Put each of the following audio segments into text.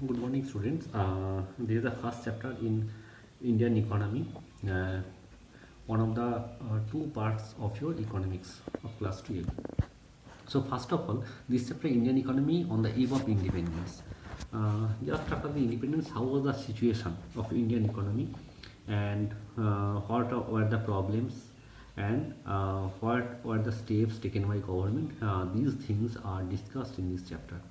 Good morning, students. This is the first chapter in Indian economy, one of the two parts of your economics of class 12. So, first of all, this chapter Indian economy on the eve of independence. Just after the independence, how was the situation of Indian economy, and were the problems, and what were the steps taken by government? These things are discussed in this chapter.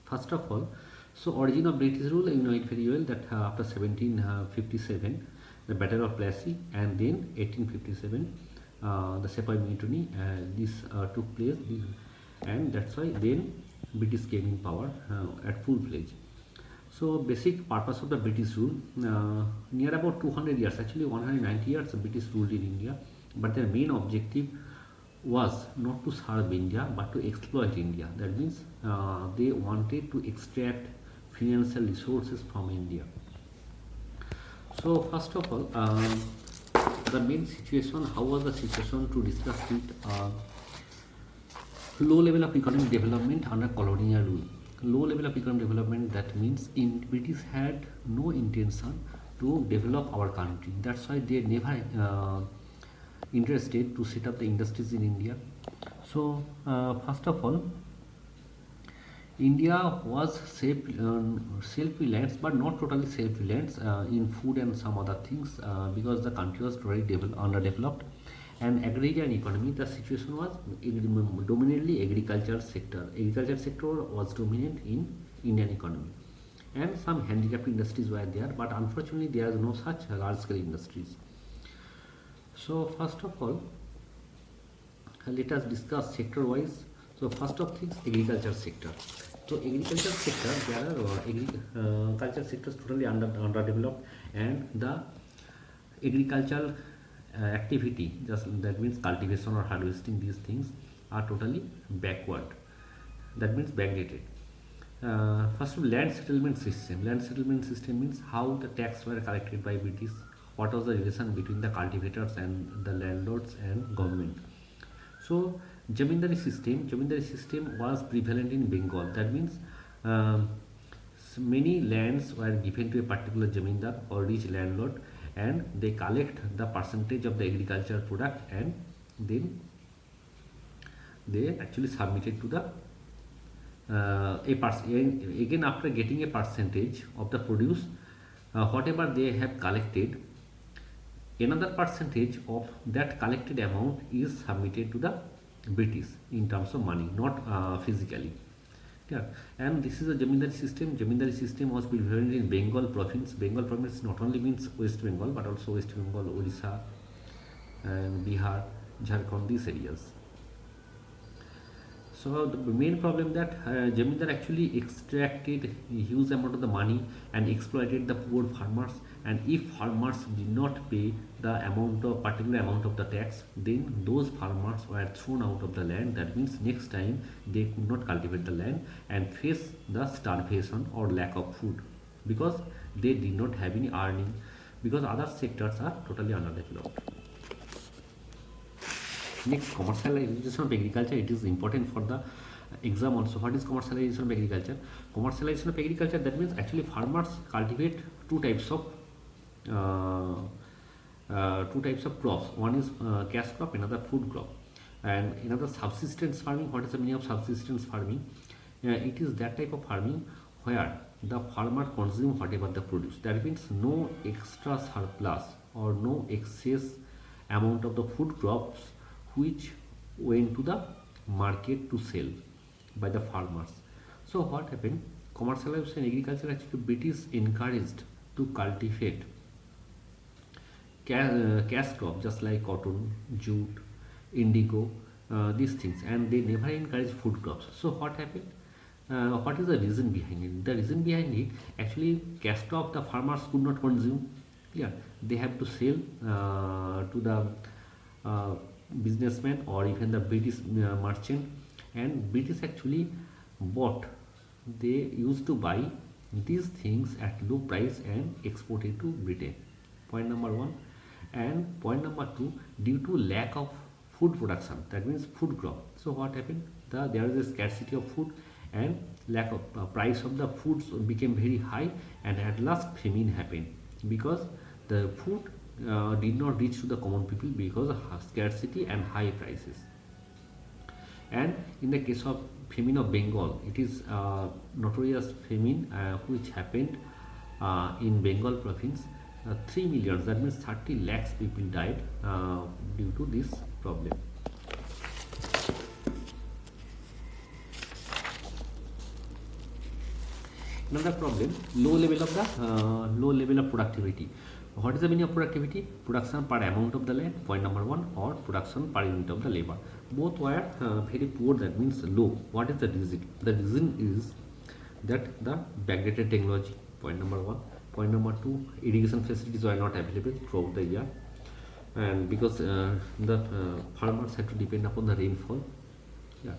First of all, so origin of British rule, you know it very well that after 1757, the Battle of Plassey, and then 1857, the Sepoy Mutiny, this took place, and that's why then British came in power at full fledged. So basic purpose of the British rule, near about 200 years, actually 190 years, the British ruled in India, but their main objective was not to serve India but to exploit India. That means they wanted to extract financial resources from India. So first of all, the main situation, how was the situation to discuss it? Low level of economic development under colonial rule. Low level of economic development, that means British had no intention to develop our country. That's why they never interested to set up the industries in India. So first of all, India was self-reliant, but not totally self-reliant in food and some other things because the country was very underdeveloped. And agrarian economy, the situation was dominantly agriculture sector. Agriculture sector was dominant in Indian economy, and some handicraft industries were there, but unfortunately there is no such large-scale industries. So first of all, let us discuss sector-wise. So first of things, agriculture sector. So agriculture sector, there are agriculture sectors totally underdeveloped, and the agricultural activity, just that means cultivation or harvesting, these things are totally backward. That means backdated. First of all, land settlement system. Land settlement system means how the tax were collected by British. What was the relation between the cultivators and the landlords and government? So Jamindari system was prevalent in Bengal. That means many lands were given to a particular jamindar or rich landlord, and they collect the percentage of the agricultural product, and then they actually submitted to the again after getting a percentage of the produce, whatever they have collected, another percentage of that collected amount is submitted to the British in terms of money, not physically. Yeah. And this is a Jamindari system. Jamindari system was prevalent in Bengal province. Bengal province not only means West Bengal but also West Bengal, Odisha, and Bihar, Jharkhand, these areas. So the main problem that Jamindar actually extracted a huge amount of the money and exploited the poor farmers. And if farmers did not pay the particular amount of the tax, then those farmers were thrown out of the land. That means next time they could not cultivate the land and face the starvation or lack of food because they did not have any earning, because other sectors are totally underdeveloped. Next, commercialization of agriculture. It is important for the exam also. What is commercialization of agriculture? Commercialization of agriculture, that means actually farmers cultivate two types of crops. One is cash crop, another food crop, and another subsistence farming. What is the meaning of subsistence farming? It is that type of farming where the farmer consume whatever the produce. That means no extra surplus or no excess amount of the food crops which went to the market to sell by the farmers. So what happened? Commercialization agriculture, actually British encouraged to cultivate cash crop just like cotton, jute, indigo, these things, and they never encourage food crops. So what happened? What is the reason behind it? The reason behind it, actually cash crop the farmers could not consume. Yeah, they have to sell to the businessman or even the British merchant, and British actually bought, they used to buy these things at low price and export it to Britain. Point number one. And point number two, due to lack of food production, that means food crop. So what happened? There is a scarcity of food, and lack of price of the foods became very high, and at last famine happened because the food did not reach to the common people because of scarcity and high prices. And in the case of famine of Bengal, it is notorious famine which happened in Bengal province. 3 million, that means 30 lakhs people died due to this problem. Another problem, low level of productivity. What is the meaning of productivity? Production per amount of the land, point number one, or production per unit of the labor. Both were very poor, that means low. What is the reason? The reason is that the backdated technology, point number one. Point number two, irrigation facilities were not available throughout the year, and because the farmers had to depend upon the rainfall. Yeah.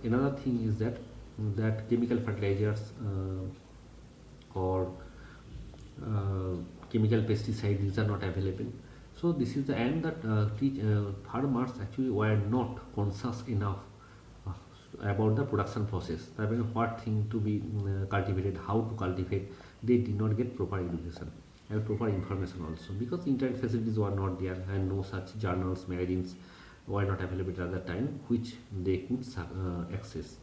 Another thing is that chemical fertilizers or chemical pesticides, these are not available. So this is the end that farmers actually were not conscious enough about the production process. I mean, what thing to be cultivated, how to cultivate. They did not get proper education and proper information also, because internet facilities were not there and no such journals, magazines were not available at that time which they could access.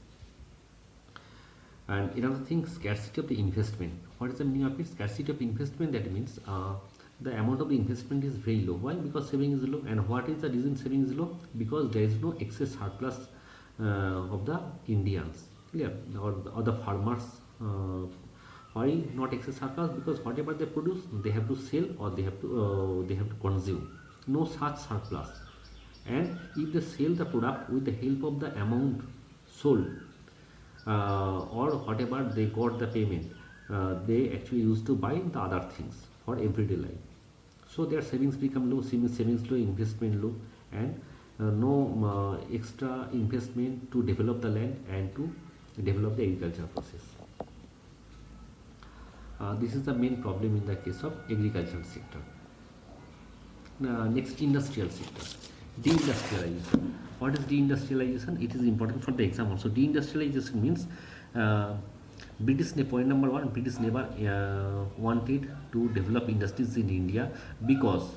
And another thing, scarcity of the investment. What is the meaning of it? Scarcity of investment, that means the amount of the investment is very low. Why? Because saving is low. And what is the reason saving is low? Because there is no excess surplus of the Indians, clear, or the farmers. Why not excess surplus? Because whatever they produce, they have to sell or they have to consume. No such surplus. And if they sell the product with the help of the amount sold, or whatever they got the payment, they actually used to buy the other things for everyday life. So their savings become low, savings low, investment low, and no extra investment to develop the land and to develop the agriculture process. This is the main problem in the case of agricultural sector. Next, industrial sector. Deindustrialization. What is deindustrialization? It is important for the exam also. Deindustrialization means point number one, British never wanted to develop industries in India because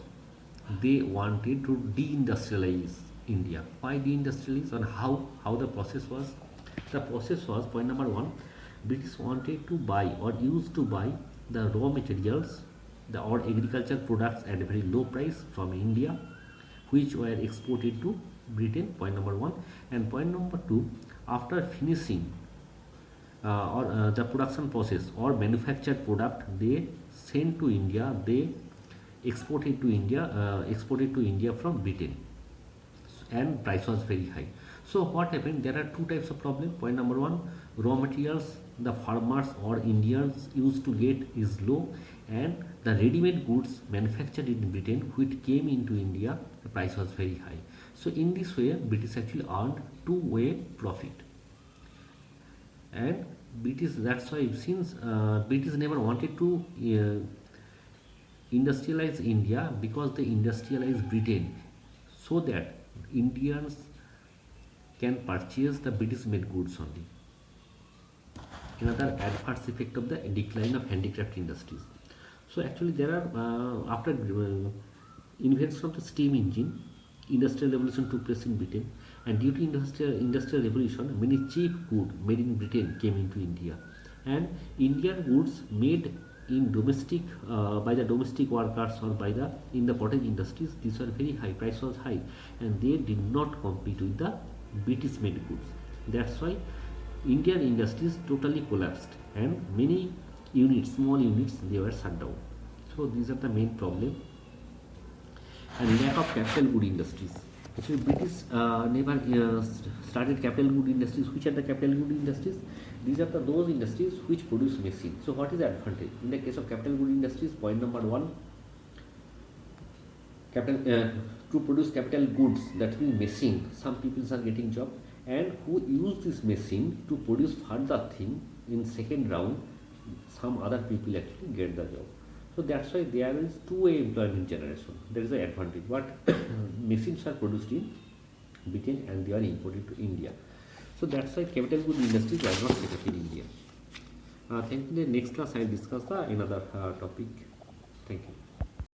they wanted to deindustrialize India. Why deindustrialize, and how the process was? The process was, point number one, British wanted to buy or used to buy the raw materials, or agriculture products at a very low price from India, which were exported to Britain, point number one. And point number two, after finishing the production process or manufactured product, they sent to India, they exported to India from Britain, and price was very high. So what happened? There are two types of problem. Point number one, raw materials the farmers or Indians used to get is low, and the ready-made goods manufactured in Britain which came into India, the price was very high. So in this way, British actually earned two-way profit. And British, that's why, since British never wanted to industrialize India, because they industrialized Britain so that Indians can purchase the British made goods only. Another adverse effect of the decline of handicraft industries. So actually there are, after invention of the steam engine, industrial revolution took place in Britain, and due to industrial revolution, many cheap goods made in Britain came into India, and Indian goods made in domestic by the domestic workers or in the cottage industries, these were very high, price was high, and they did not compete with the British made goods. That's why Indian industries totally collapsed, and many units, small units, they were shut down. So these are the main problem. And lack of capital good industries. Actually, British never started capital good industries. Which are the capital good industries? These are those industries which produce machines. So what is the advantage? In the case of capital good industries, point number one, to produce capital goods, that means machine, some people are getting job, and who use this machine to produce further thing in second round, some other people actually get the job. So that's why there is two-way employment generation. There is an advantage. But machines are produced in Britain and they are imported to India. So that's why capital good industries were not set up in India. Thank you. The next class I will discuss the another topic. Thank you.